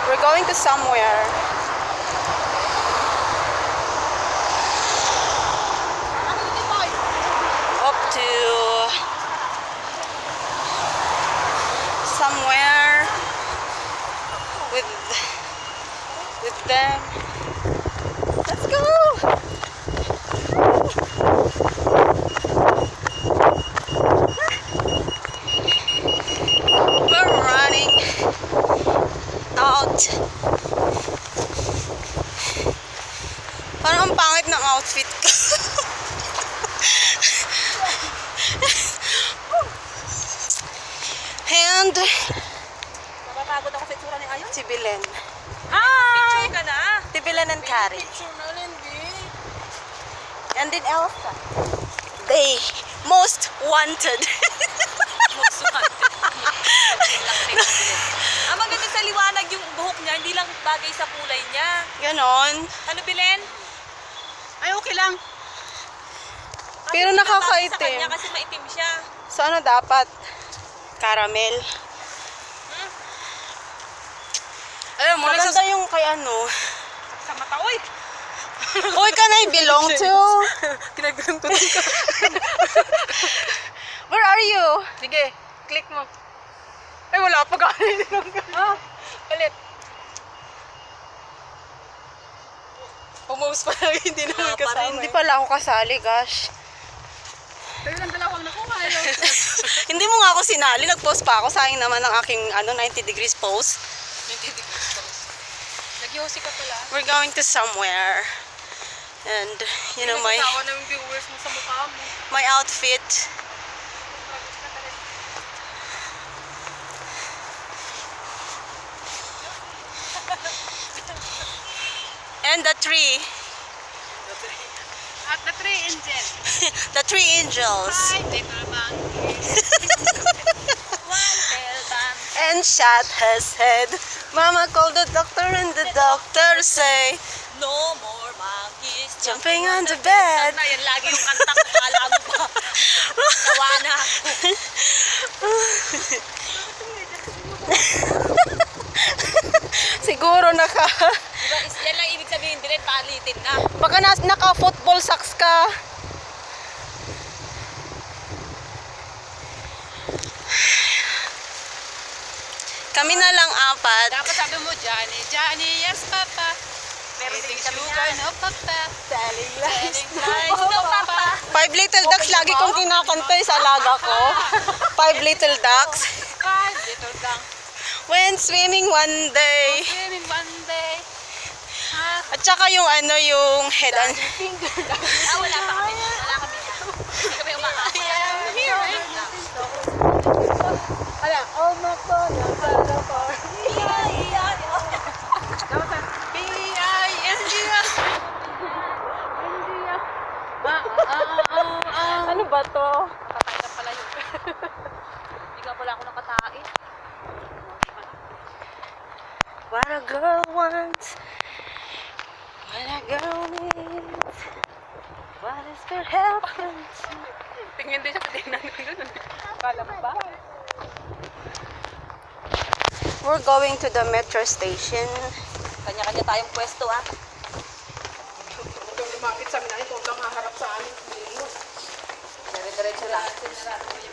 We're going to somewhere. Up to somewhere with them. Let's go. We're running out. Parang ang pangit ng outfit ko. And Napapagod ako sa itsura ni Ayon. si Belen. Picture ka na. Si Belen and Carrie. Picture na Lindy. And then Elsa. They most wanted. Ang maganda sa liwanag yung buhok niya, hindi lang bagay sa kulay niya. Ganon. Ano, Bilen? Ay, okay lang. Pero Sa nakakaitim. kanya kasi maitim siya. So ano dapat? Caramel. Alam mo, Maganda yung kay ano. sa mata, oy! Uy, can I belong to? Kinagulong ko din ka. Where are you? Sige, click mo. Ay, wala pa galing. Ulit. Pumose pa lang, hindi naman Wala pa rin, Hindi pala ako kasali, gosh. Pero lang dalawa ko nakuha. Hindi mo nga ako sinali, nag-post pa ako. Sayang naman ang aking 90 degrees pose. Nag-yosi ka pala. We're going to somewhere. And, you know, Tawa ng viewers mo sa mukha mo. my outfit. And the tree. At the three angel. The three angels. Hi, little monkey. One tail bang. And shot his head. Mama called the doctor and the doctor say, No more monkeys jumping on the bed. Na yan lagi yung kanta ko. Kala mo ba? Tawa na ako. Siguro Diba, yan lang ibig sabihin din, palitin na. baka naka-football socks ka. Kami na lang apat. Dapat sabi mo, Johnny, Johnny, yes, Papa. Meron din kami sugar, no, Papa. Telling Telling lies, no, Papa. Five little ducks, lagi kong kinakanta sa alaga ko. Five little ducks. Five little dang. When swimming one day. Swimming one day. At saka yung yung head on. Wala pa kami. Wala kami na. Hindi kami umakas. I am here. Ala, oh my God, Ano ba to? Nakatae na pala yun. Hindi nga pala ako nakatae. What a girl wants. What a girl needs. What is their help? Tingin din siya sa tingnan ko doon. Kala mo ba? We're going to the metro station. Kanya-kanya tayong pwesto, ah. Lumapit sa amin na ito, huwag kang haharap sa amin. Dire-diretso lang.